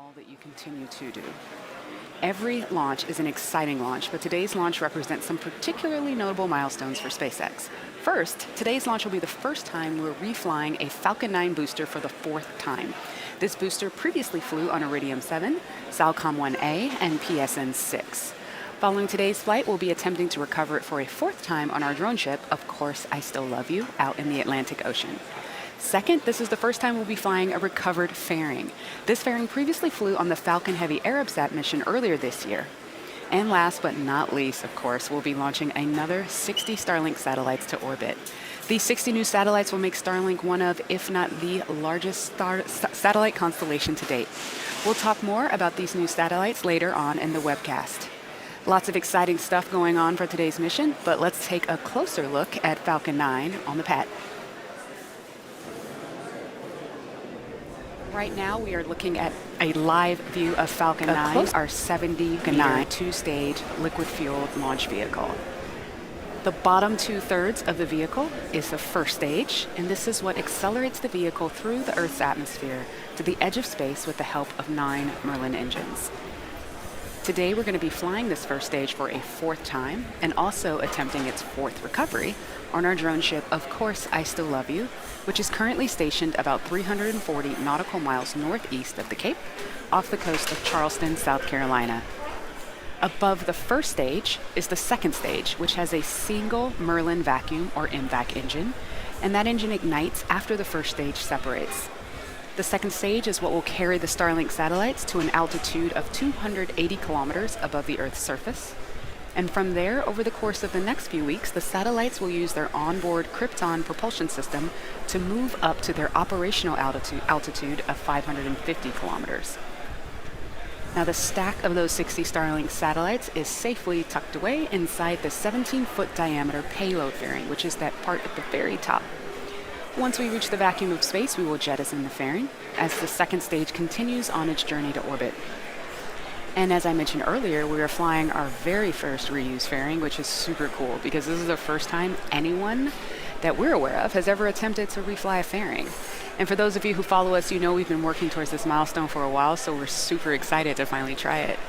all that you continue to do. Every launch is an exciting launch, but today's launch represents some particularly notable milestones for SpaceX. First, today's launch will be the first time we're reflying a Falcon 9 booster for the 4th time. This booster previously flew on Iridium 7, Salcom 1A, and PSN 6. Following today's flight, we'll be attempting to recover it for a 4th time on our drone ship, Of Course I Still Love You, out in the Atlantic Ocean. Second, this is the first time we'll be flying a recovered fairing. This fairing previously flew on the Falcon Heavy Arabsat mission earlier this year. And last but not least, of course, we'll be launching another 60 Starlink satellites to orbit. These 60 new satellites will make Starlink one of, if not the largest satellite constellation to date. We'll talk more about these new satellites later on in the webcast. Lots of exciting stuff going on for today's mission, but let's take a closer look at Falcon 9 on the pad. Right now, we are looking at a live view of Falcon 9, our 70-meter two-stage liquid-fueled launch vehicle. The bottom 2/3 of the vehicle is the first stage, and this is what accelerates the vehicle through the Earth's atmosphere to the edge of space with the help of 9 Merlin engines. Today, we're going to be flying this first stage for a 4th time and also attempting its 4th recovery on our drone ship, Of Course I Still Love You, which is currently stationed about 340 nautical miles northeast of the Cape, off the coast of Charleston, South Carolina. Above the first stage is the second stage, which has a single Merlin vacuum or MVAC engine, and that engine ignites after the first stage separates. The second stage is what will carry the Starlink satellites to an altitude of 280 kilometers above the Earth's surface. And from there, over the course of the next few weeks, the satellites will use their onboard Krypton propulsion system to move up to their operational altitude of 550 kilometers. Now, the stack of those 60 Starlink satellites is safely tucked away inside the 17-foot diameter payload fairing, which is that part at the very top. Once we reach the vacuum of space, we will jettison the fairing as the second stage continues on its journey to orbit. And as I mentioned earlier, we are flying our very first reuse fairing, which is super cool because this is the first time anyone that we're aware of has ever attempted to refly a fairing. And for those of you who follow us, you know we've been working towards this milestone for a while, so we're super excited to finally try it.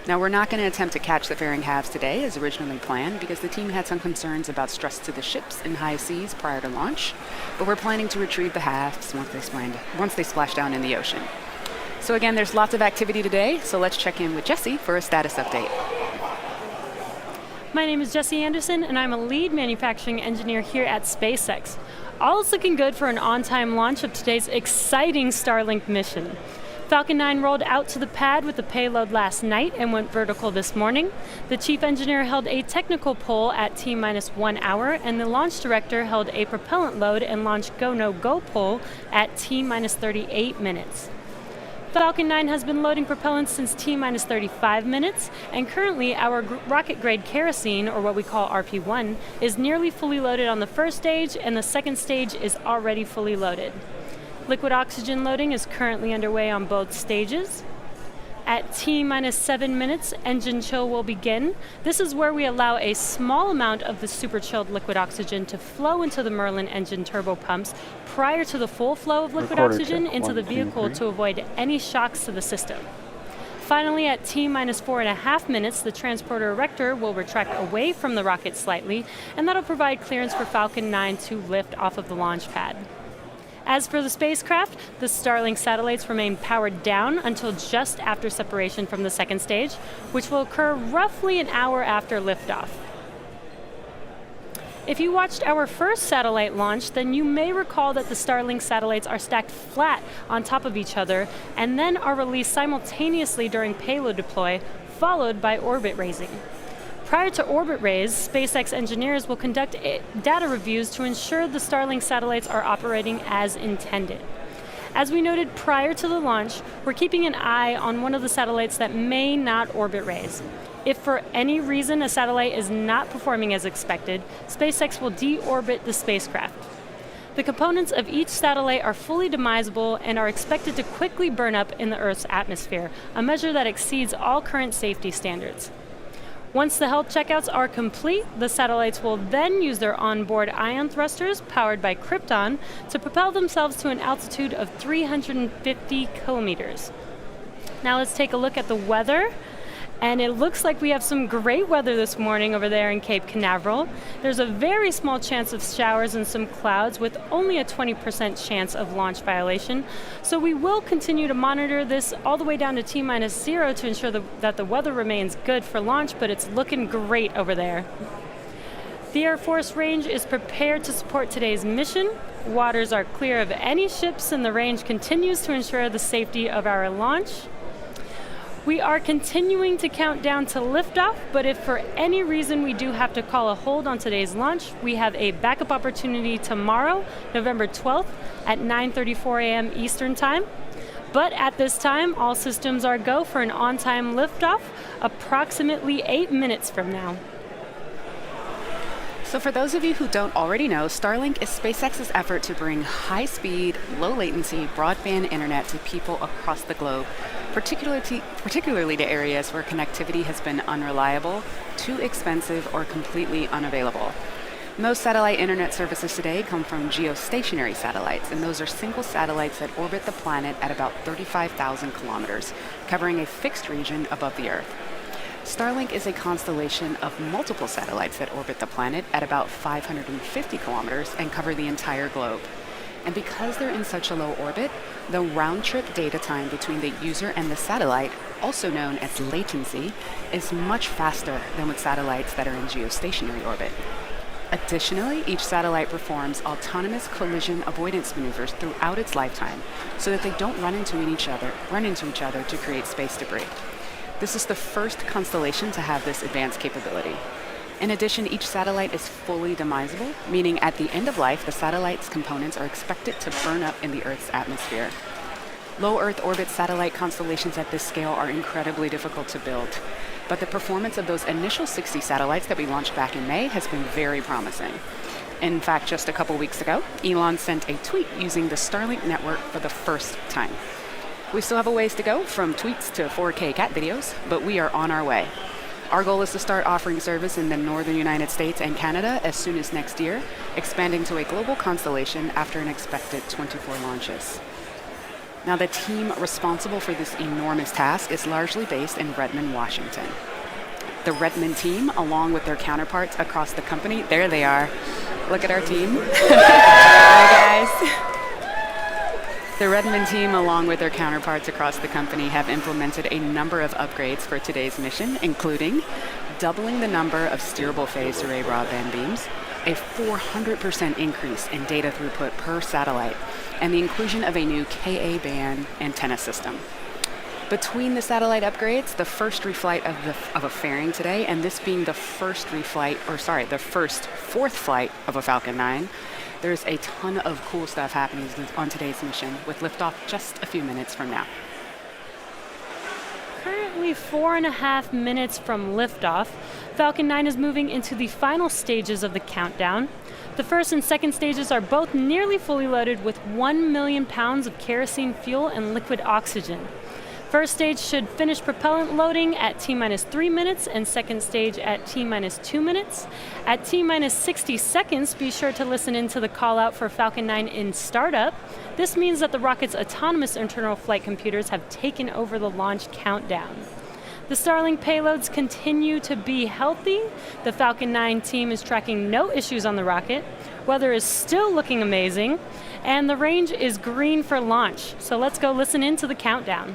Now, we're not going to attempt to catch the fairing halves today as originally planned because the team had some concerns about stress to the ships in high seas prior to launch, but we're planning to retrieve the halves once they splash down in the ocean. So again, there's lots of activity today, so let's check in with Jessie for a status update. My name is Jessie Anderson, and I'm a lead manufacturing engineer here at SpaceX. All is looking good for an on-time launch of today's exciting Starlink mission. Falcon 9 rolled out to the pad with the payload last night and went vertical this morning. The chief engineer held a technical poll at T-1 hour, and the launch director held a propellant load and launch go-no-go poll at T-38 minutes. Falcon 9 has been loading propellant since T-35 minutes, and currently our rocket-grade kerosene, or what we call RP1, is nearly fully loaded on the first stage, and the second stage is already fully loaded. Liquid oxygen loading is currently underway on both stages. At T-7 minutes, engine chill will begin. This is where we allow a small amount of the super chilled liquid oxygen to flow into the Merlin engine turbopumps prior to the full flow of liquid oxygen into the vehicle to avoid any shocks to the system. Finally, at T-4.5 minutes, the transporter erector will retract away from the rocket slightly, and that'll provide clearance for Falcon 9 to lift off of the launch pad. As for the spacecraft, the Starlink satellites remain powered down until just after separation from the second stage, which will occur roughly an hour after liftoff. If you watched our first satellite launch, then you may recall that the Starlink satellites are stacked flat on top of each other and then are released simultaneously during payload deploy, followed by orbit raising. Prior to orbit raise, SpaceX engineers will conduct data reviews to ensure the Starlink satellites are operating as intended. As we noted prior to the launch, we're keeping an eye on one of the satellites that may not orbit raise. If for any reason a satellite is not performing as expected, SpaceX will deorbit the spacecraft. The components of each satellite are fully demisable and are expected to quickly burn up in the Earth's atmosphere, a measure that exceeds all current safety standards. Once the health checkouts are complete, the satellites will then use their onboard ion thrusters, powered by Krypton, to propel themselves to an altitude of 350 kilometers. Now let's take a look at the weather. And it looks like we have some great weather this morning over there in Cape Canaveral. There's a very small chance of showers and some clouds with only a 20% chance of launch violation. So we will continue to monitor this all the way down to T-0 to ensure that the weather remains good for launch, but it's looking great over there. The Air Force range is prepared to support today's mission. Waters are clear of any ships and the range continues to ensure the safety of our launch. We are continuing to count down to liftoff, but if for any reason we do have to call a hold on today's launch, we have a backup opportunity tomorrow, November 12th at 9:34 a.m. Eastern Time. But at this time, all systems are go for an on-time liftoff, approximately 8 minutes from now. So for those of you who don't already know, Starlink is SpaceX's effort to bring high-speed, low-latency broadband internet to people across the globe, particularly to areas where connectivity has been unreliable, too expensive, or completely unavailable. Most satellite internet services today come from geostationary satellites, and those are single satellites that orbit the planet at about 35,000 kilometers, covering a fixed region above the Earth. Starlink is a constellation of multiple satellites that orbit the planet at about 550 kilometers and cover the entire globe. And because they're in such a low orbit, the round-trip data time between the user and the satellite, also known as latency, is much faster than with satellites that are in geostationary orbit. Additionally, each satellite performs autonomous collision avoidance maneuvers throughout its lifetime so that they don't run into each other to create space debris. This is the first constellation to have this advanced capability. In addition, each satellite is fully demisable, meaning at the end of life, the satellite's components are expected to burn up in the Earth's atmosphere. Low Earth orbit satellite constellations at this scale are incredibly difficult to build, but the performance of those initial 60 satellites that we launched back in May has been very promising. In fact, just a couple weeks ago, Elon sent a tweet using the Starlink network for the first time. We still have a ways to go from tweets to 4K cat videos, but we are on our way. Our goal is to start offering service in the northern United States and Canada as soon as next year, expanding to a global constellation after an expected 24 launches. Now, the team responsible for this enormous task is largely based in Redmond, Washington. The Redmond team, along with their counterparts across the company, there they are. Look at our team. Hi, guys. The Redmond team, along with their counterparts across the company, have implemented a number of upgrades for today's mission, including doubling the number of steerable phased array broadband beams, a 400% increase in data throughput per satellite, and the inclusion of a new Ka-band antenna system. Between the satellite upgrades, the first reflight of a fairing today, and this being the first fourth flight of a Falcon 9, there's a ton of cool stuff happening on today's mission, with liftoff just a few minutes from now. Currently 4.5 minutes from liftoff, Falcon 9 is moving into the final stages of the countdown. The first and second stages are both nearly fully loaded with 1 million pounds of kerosene fuel and liquid oxygen. First stage should finish propellant loading at T-3 minutes and second stage at T-2 minutes. At T-60 seconds, be sure to listen into the call out for Falcon 9 in startup. This means that the rocket's autonomous internal flight computers have taken over the launch countdown. The Starlink payloads continue to be healthy. The Falcon 9 team is tracking no issues on the rocket. Weather is still looking amazing, and the range is green for launch. So let's go listen into the countdown.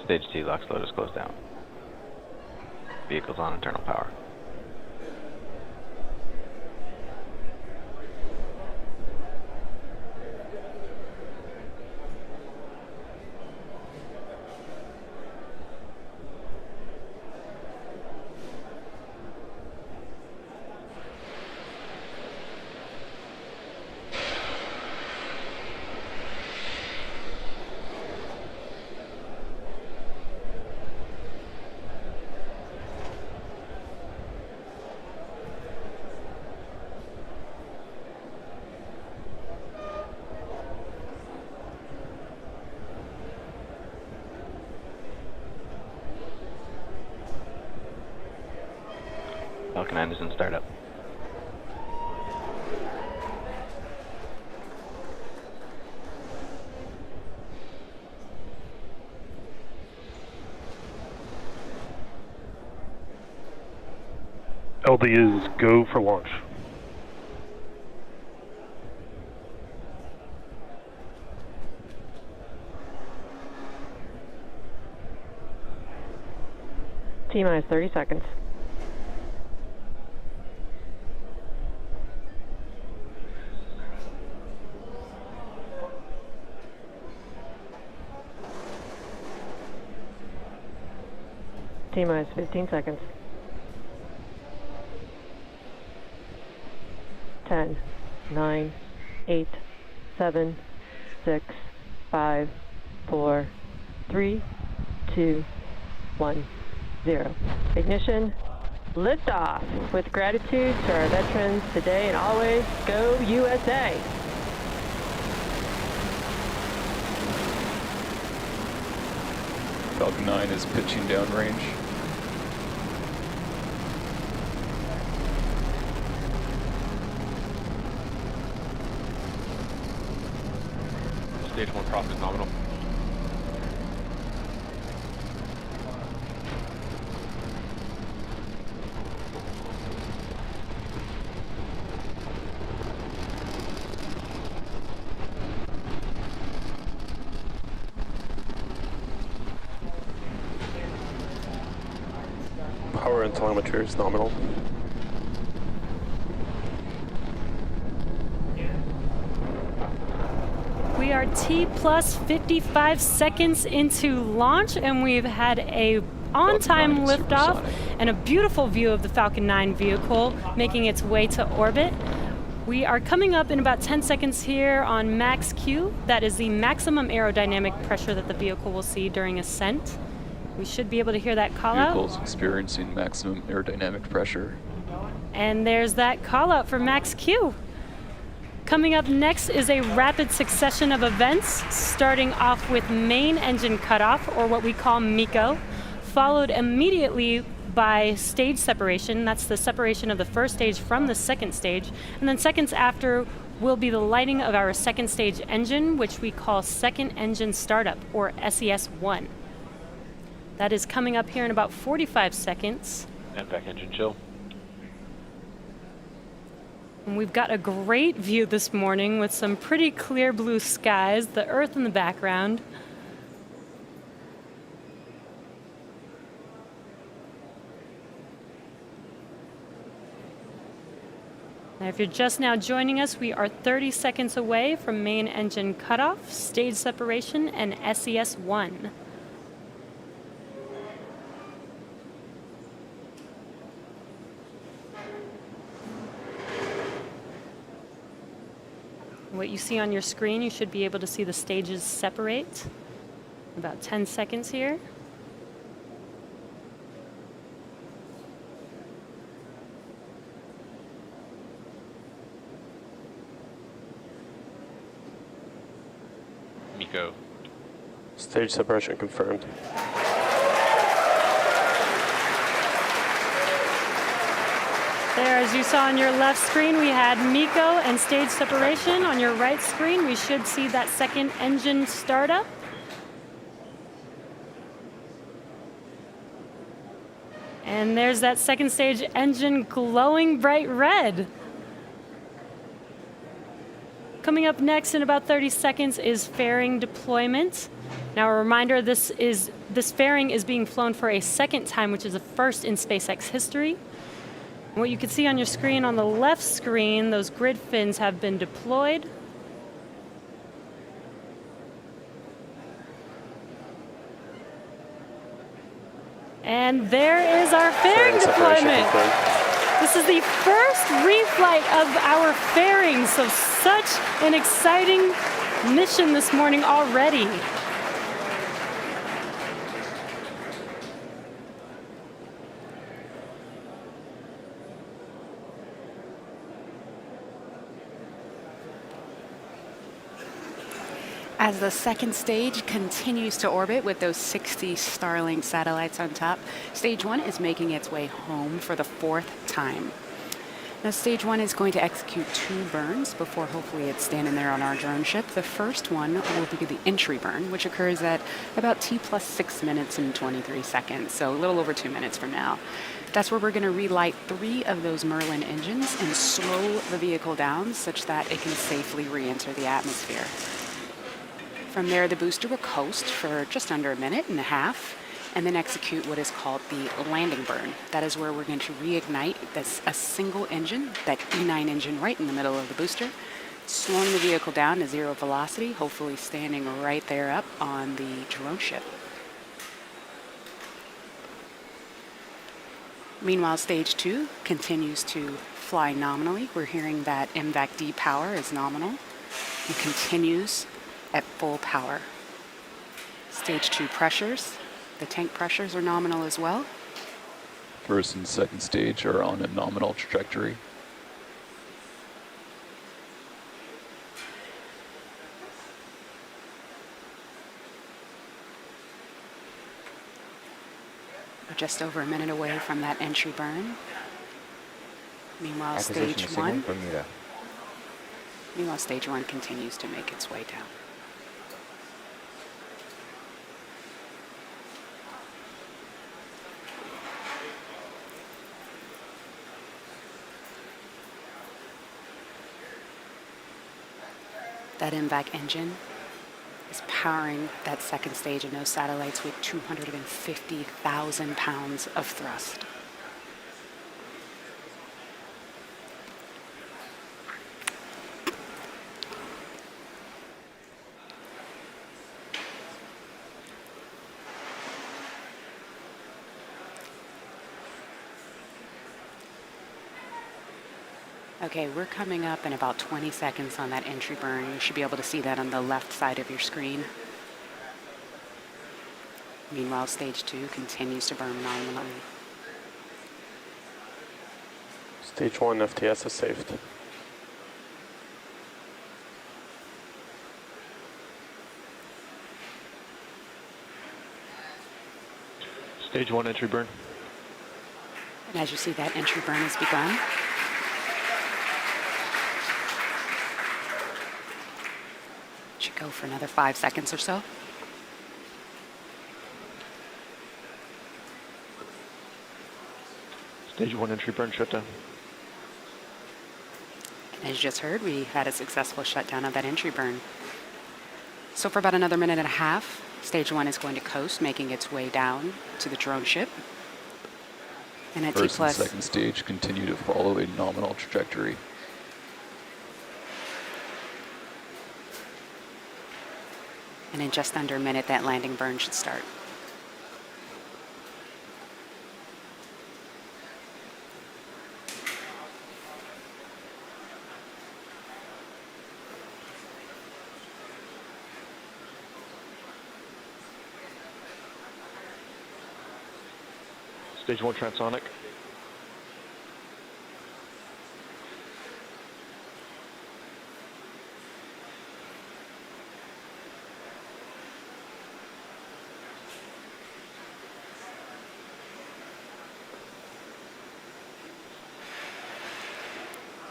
Stage 2 LOX load is closed down. Vehicle's on internal power. Falcon 9 is in startup. LD is go for launch. T-minus 30 seconds. T-minus 15 seconds. 10, 9, 8, 7, 6, 5, 4, 3, 2, 1, 0. Ignition, liftoff. With gratitude to our veterans today and always, go USA. Falcon 9 is pitching downrange. Stage 1 profit is nominal. Power and telemetry is nominal. We are T plus 55 seconds into launch, and we've had a on-time liftoff and a beautiful view of the Falcon 9 vehicle making its way to orbit. We are coming up in about 10 seconds here on max Q. That is the maximum aerodynamic pressure that the vehicle will see during ascent. We should be able to hear that call out. Vehicle's experiencing maximum aerodynamic pressure. And there's that call out for max Q. Coming up next is a rapid succession of events, starting off with main engine cutoff, or what we call MECO, followed immediately by stage separation. That's the separation of the first stage from the second stage. And then seconds after will be the lighting of our second stage engine, which we call second engine startup, or SES-1. That is coming up here in about 45 seconds. And back engine chill. And we've got a great view this morning with some pretty clear blue skies, the Earth in the background. Now, if you're just now joining us, we are 30 seconds away from main engine cutoff, stage separation, and SES-1. What you see on your screen, you should be able to see the stages separate. About 10 seconds here. MECO. Stage separation confirmed. There, as you saw on your left screen, we had MECO and stage separation. On your right screen, we should see that second engine startup. And there's that second stage engine glowing bright red. Coming up next in about 30 seconds is fairing deployment. Now a reminder, this fairing is being flown for a second time, which is a first in SpaceX history. What you can see on your screen, on the left screen, those grid fins have been deployed. And there is our fairing deployment. This is the first reflight of our fairing, so such an exciting mission this morning already. As the second stage continues to orbit with those 60 Starlink satellites on top, stage 1 is making its way home for the 4th time. Now, stage 1 is going to execute 2 burns before hopefully it's standing there on our drone ship. The first one will be the entry burn, which occurs at about T plus 6 minutes and 23 seconds, so a little over 2 minutes from now. That's where we're going to relight 3 of those Merlin engines and slow the vehicle down such that it can safely re-enter the atmosphere. From there, the booster will coast for just under a minute and a half and then execute what is called the landing burn. That is where we're going to reignite a single engine, that E9 engine right in the middle of the booster, slowing the vehicle down to 0 velocity, hopefully standing right there up on the drone ship. Meanwhile, stage 2 continues to fly nominally. We're hearing that MVAC-D power is nominal and continues at full power. Stage 2 pressures, the tank pressures are nominal as well. First and second stage are on a nominal trajectory. We're just over a minute away from that entry burn. Meanwhile, stage 1. Meanwhile, stage 1 continues to make its way down. That MVAC engine is powering that second stage of those satellites with 250,000 pounds of thrust. Okay, we're coming up in about 20 seconds on that entry burn. You should be able to see that on the left side of your screen. Meanwhile, stage 2 continues to burn nominally. Stage 1 FTS is saved. Stage 1 entry burn. And as you see, that entry burn has begun. Should go for another 5 seconds or so. Stage 1 entry burn shutdown. And as you just heard, we had a successful shutdown of that entry burn. So for about another minute and a half, stage 1 is going to coast, making its way down to the drone ship. And at First T plus and second stage continue to follow a nominal trajectory. And in just under a minute, that landing burn should start. Stage 1 transonic.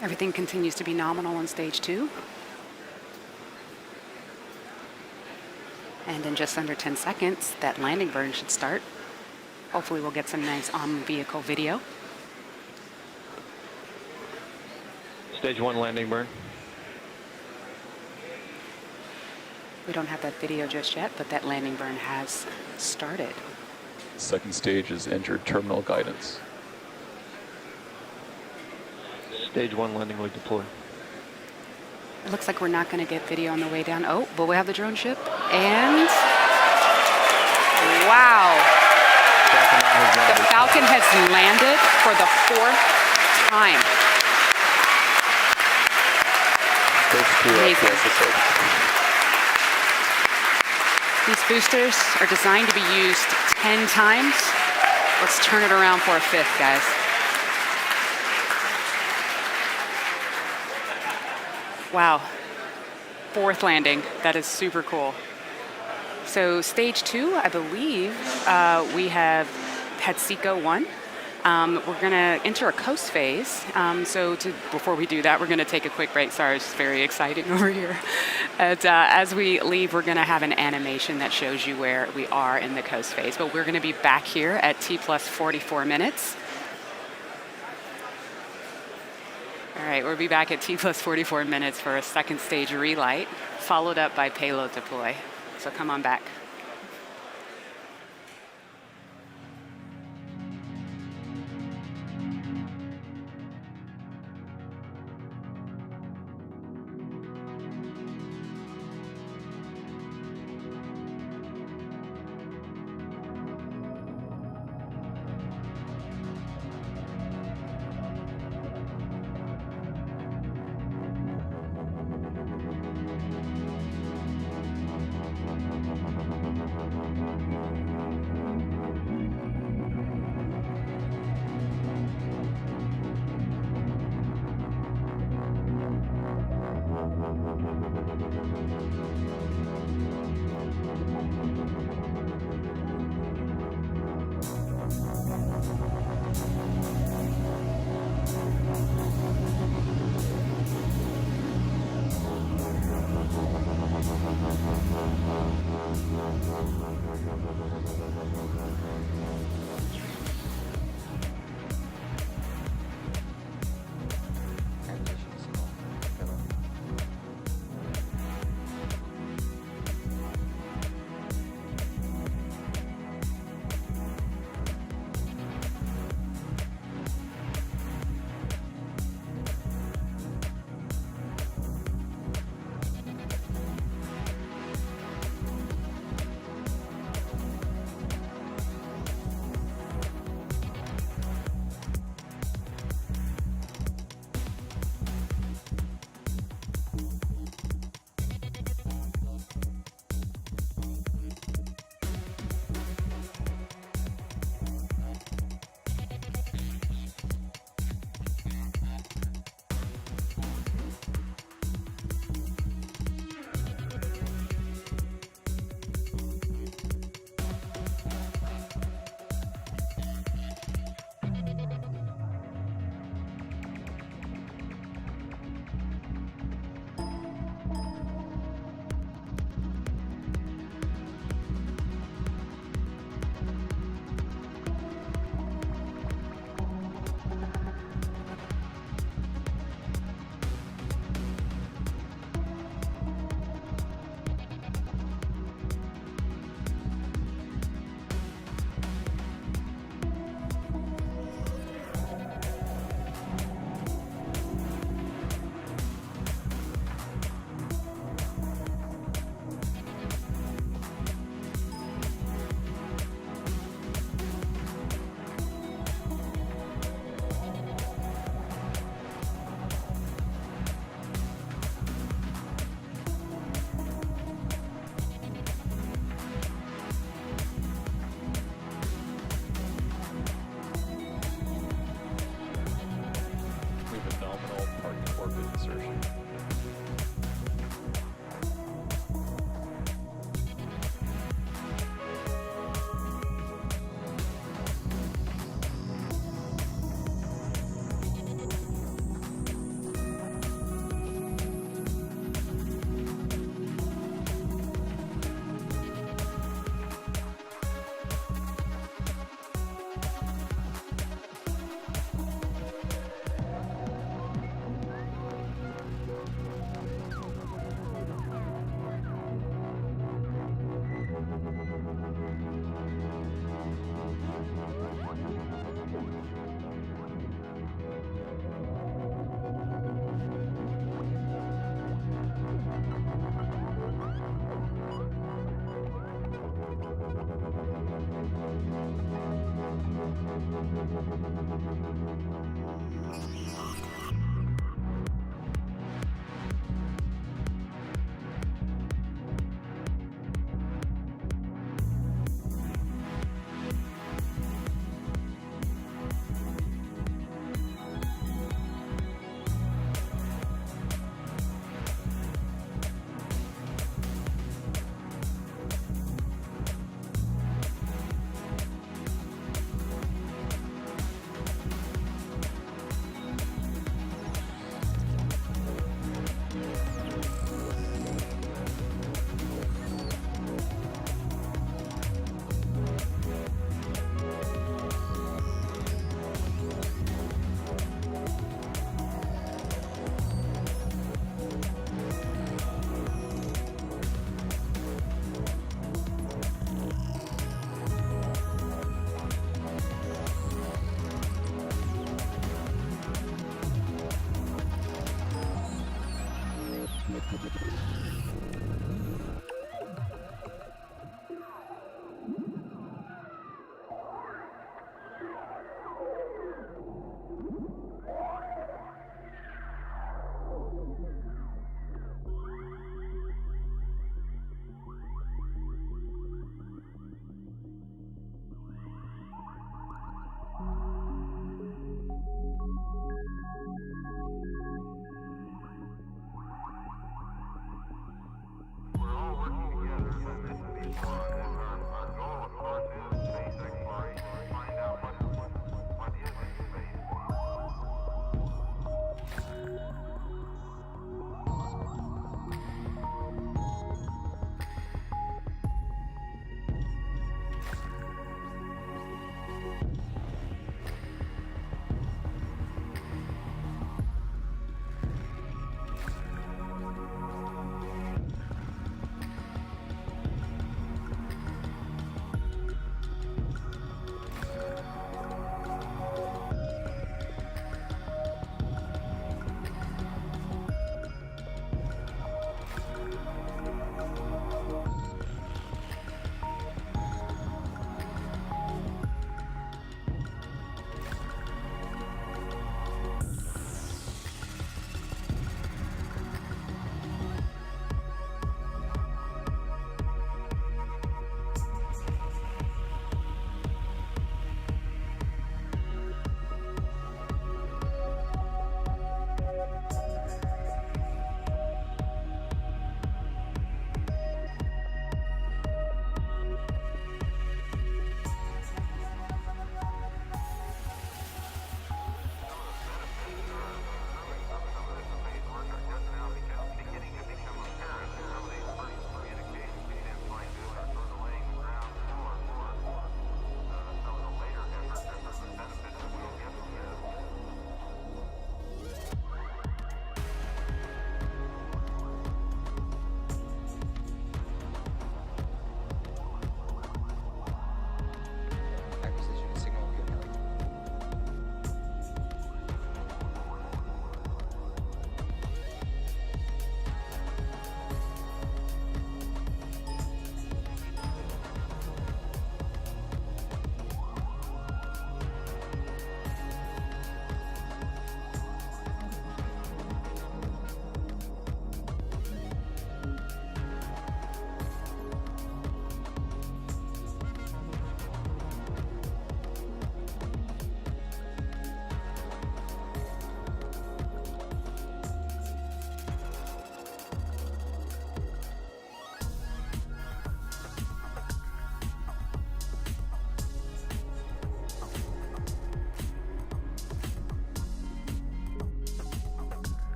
Everything continues to be nominal on stage 2. And in just under 10 seconds, that landing burn should start. Hopefully we'll get some nice on-vehicle video. Stage 1 landing burn. We don't have that video just yet, but that landing burn has started. Second stage has entered terminal guidance. Stage 1 landing leg deploy. It looks like we're not going to get video on the way down. Oh, but we have the drone ship. And wow. The Falcon has landed for the 4th time. Amazing. These boosters are designed to be used 10 times. Let's turn it around for a 5th, guys. Wow. 4th landing. That is super cool. So stage 2, I believe, we have had SECO 1. We're going to enter a coast phase. Before we do that, we're going to take a quick break. Sorry, it's very exciting over here. And, as we leave, we're going to have an animation that shows you where we are in the coast phase. But we're going to be back here at T plus 44 minutes. All right, we'll be back at T plus 44 minutes for a second stage relight, followed up by payload deploy. So come on back.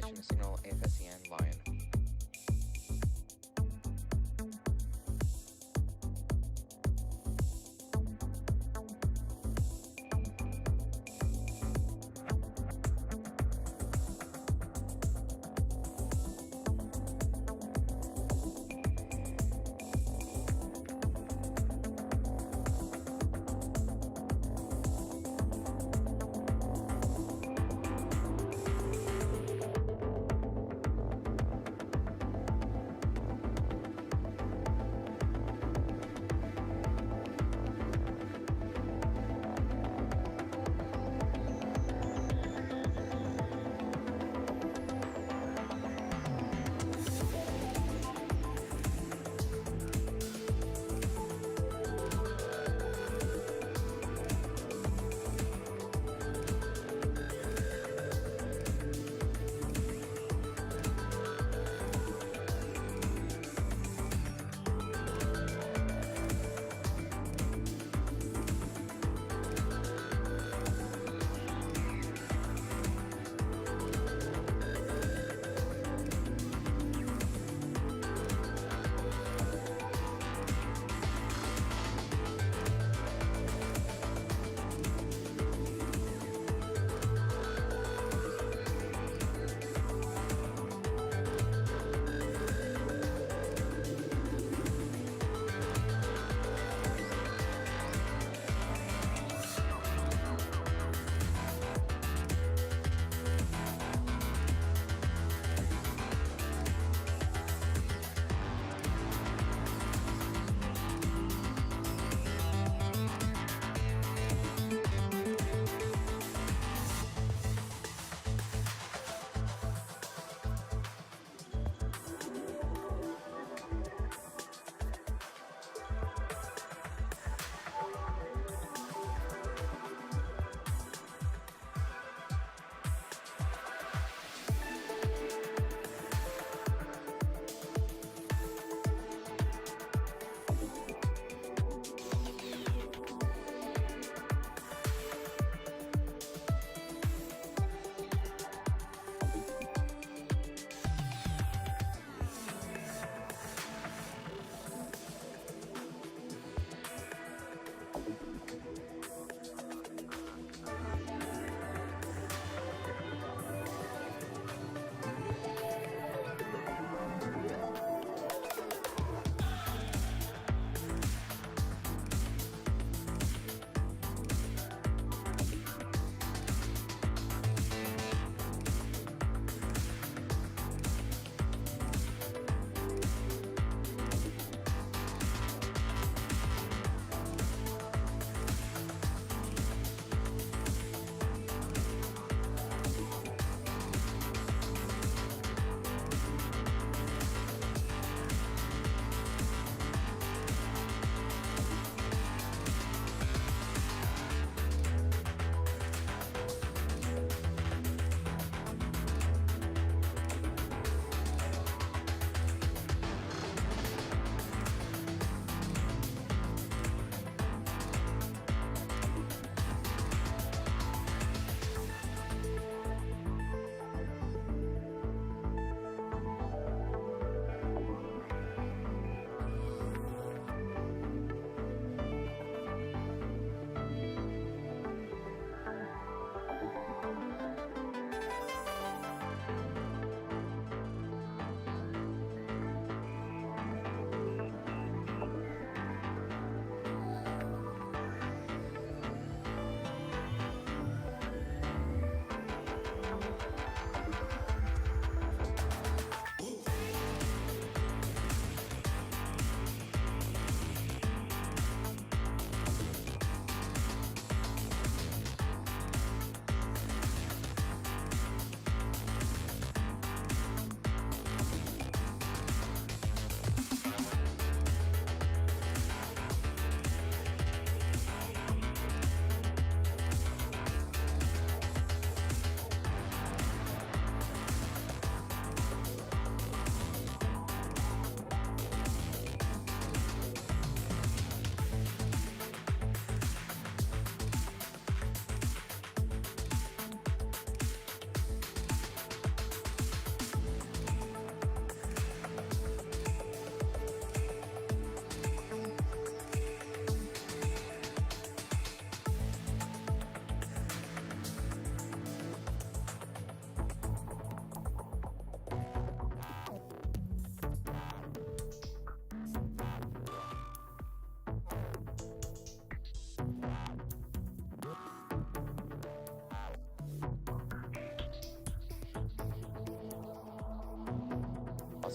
Communication signal AFSCN Lion.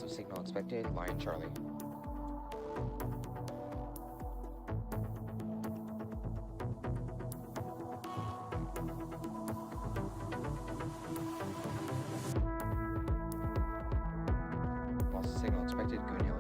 Loss of signal expected, Lion Charlie. Loss of signal expected, Goonhilly.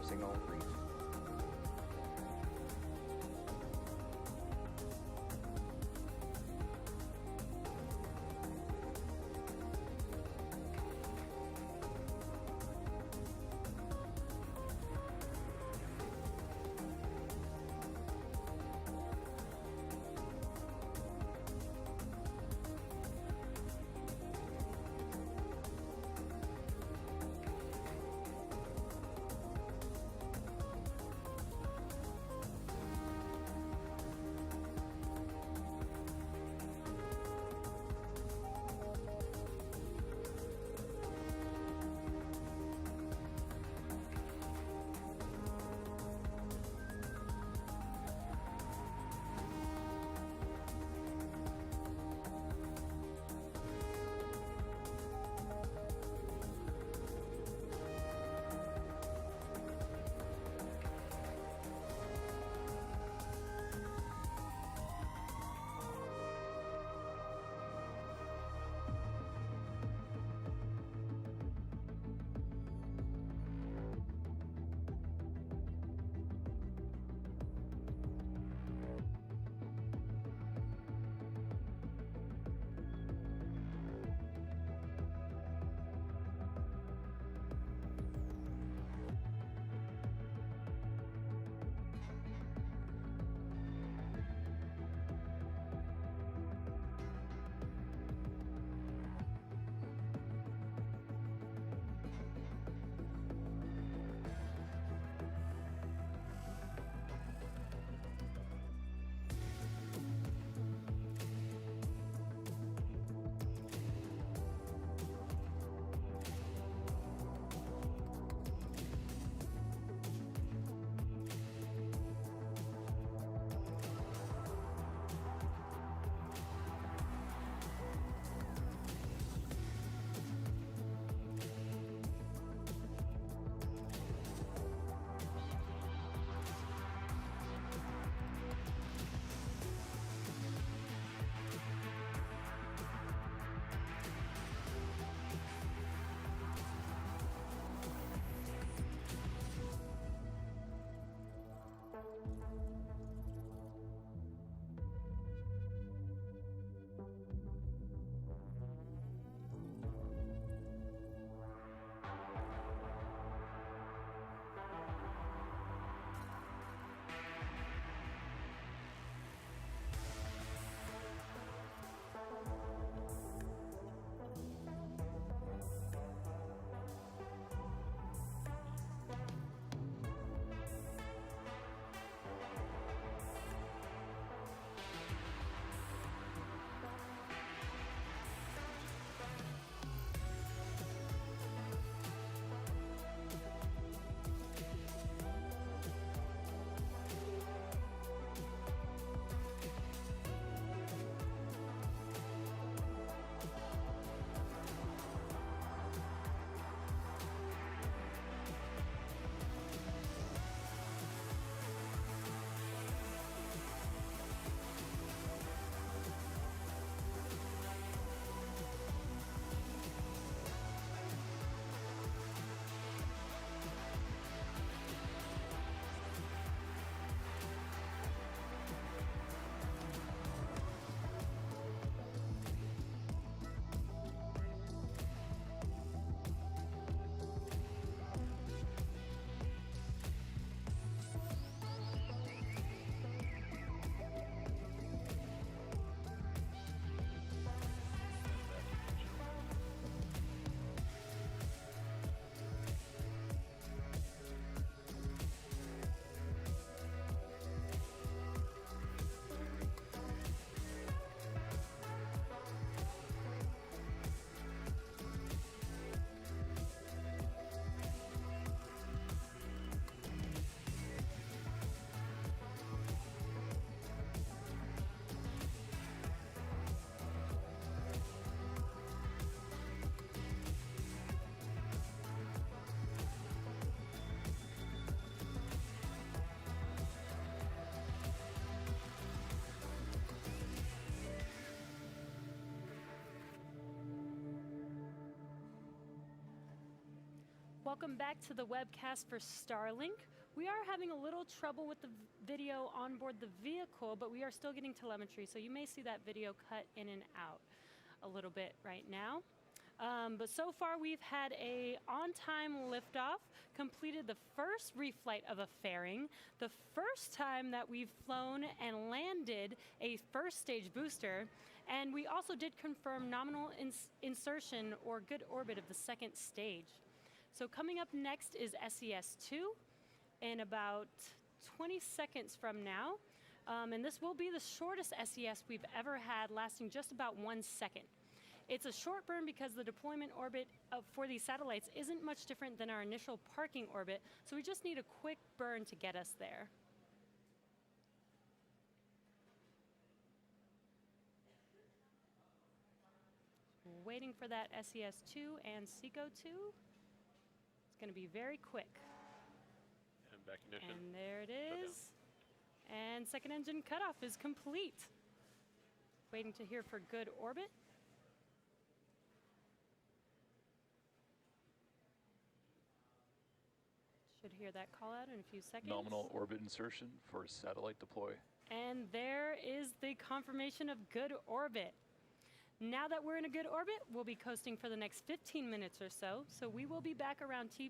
signal brief. Welcome back to the webcast for Starlink. We are having a little trouble with the video on board the vehicle, but we are still getting telemetry, so you may see that video cut in and out a little bit right now. But so far we've had a on-time liftoff, completed the first reflight of a fairing, the first time that we've flown and landed a first stage booster, and we also did confirm nominal insertion or good orbit of the second stage. So coming up next is SES-2 in about 20 seconds from now. And this will be the shortest SES we've ever had, lasting just about 1 second. It's a short burn because the deployment orbit for these satellites isn't much different than our initial parking orbit, so we just need a quick burn to get us there. Waiting for that SES-2 and SECO-2. It's going to be very quick. And back ignition. And there it is. And second engine cutoff is complete. Waiting to hear for good orbit. Should hear that call out in a few seconds. Nominal orbit insertion for satellite deploy. And there is the confirmation of good orbit. Now that we're in a good orbit, we'll be coasting for the next 15 minutes or so. So we will be back around T+1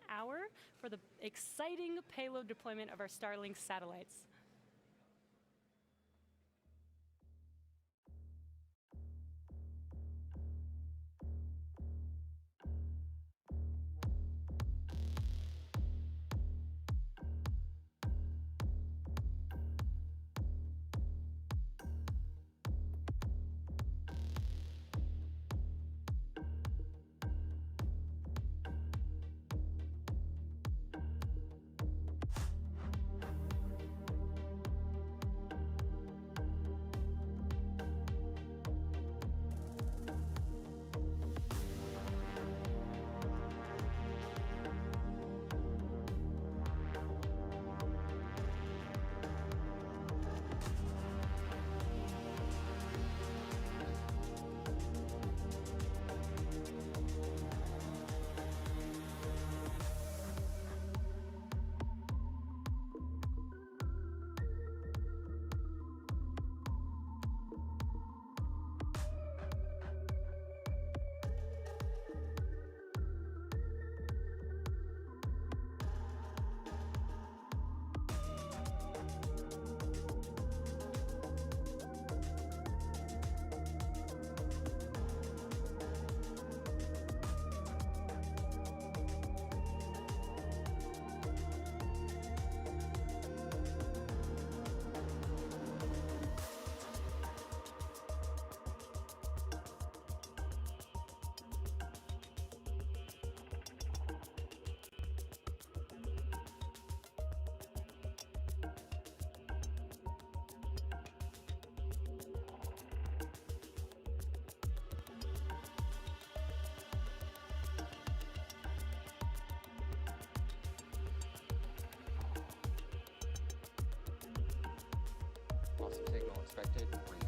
hour for the exciting payload deployment of our Starlink satellites. expected. Brief.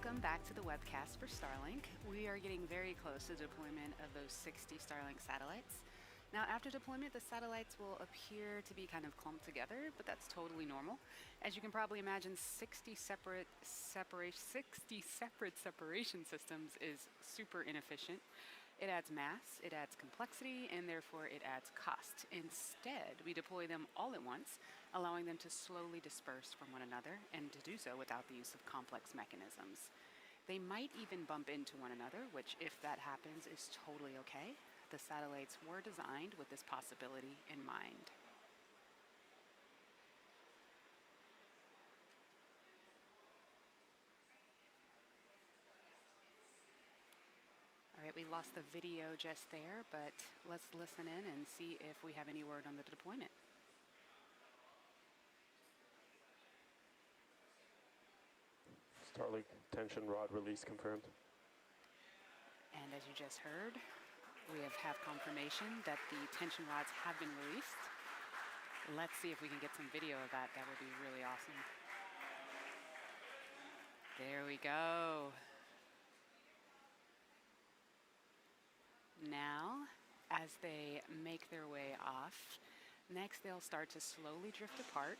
Welcome back to the webcast for Starlink. We are getting very close to the deployment of those 60 Starlink satellites. Now, after deployment, the satellites will appear to be kind of clumped together, but that's totally normal. As you can probably imagine, 60 separate separation systems is super inefficient. It adds mass, it adds complexity, and therefore it adds cost. Instead, we deploy them all at once, allowing them to slowly disperse from one another, and to do so without the use of complex mechanisms. They might even bump into one another, which, if that happens, is totally okay. The satellites were designed with this possibility in mind. All right, we lost the video just there, but let's listen in and see if we have any word on the deployment. Starlink tension rod release confirmed. And as you just heard, we have confirmation that the tension rods have been released. Let's see if we can get some video of that. That would be really awesome. There we go. Now, as they make their way off, next they'll start to slowly drift apart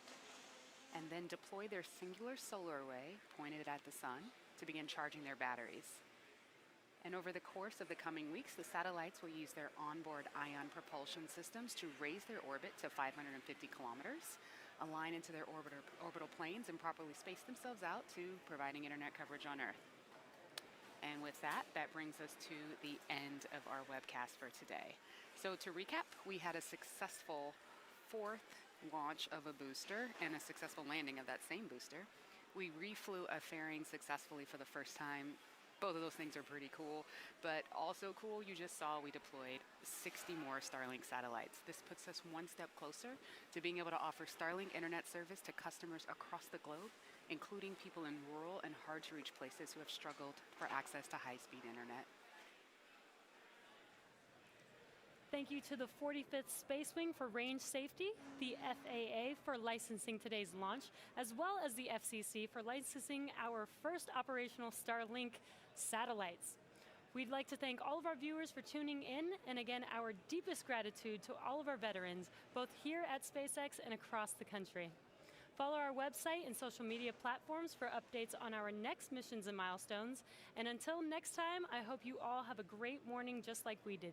and then deploy their singular solar array pointed at the sun to begin charging their batteries. And over the course of the coming weeks, the satellites will use their onboard ion propulsion systems to raise their orbit to 550 kilometers, align into their orbital planes, and properly space themselves out to providing internet coverage on Earth. And with that, that brings us to the end of our webcast for today. So to recap, we had a successful fourth launch of a booster and a successful landing of that same booster. We reflew a fairing successfully for the first time. Both of those things are pretty cool, but also cool, you just saw we deployed 60 more Starlink satellites. This puts us one step closer to being able to offer Starlink internet service to customers across the globe, including people in rural and hard-to-reach places who have struggled for access to high-speed internet. Thank you to the 45th Space Wing for range safety, the FAA for licensing today's launch, as well as the FCC for licensing our first operational Starlink satellites. We'd like to thank all of our viewers for tuning in, and again, our deepest gratitude to all of our veterans, both here at SpaceX and across the country. Follow our website and social media platforms for updates on our next missions and milestones. And until next time, I hope you all have a great morning just like we did.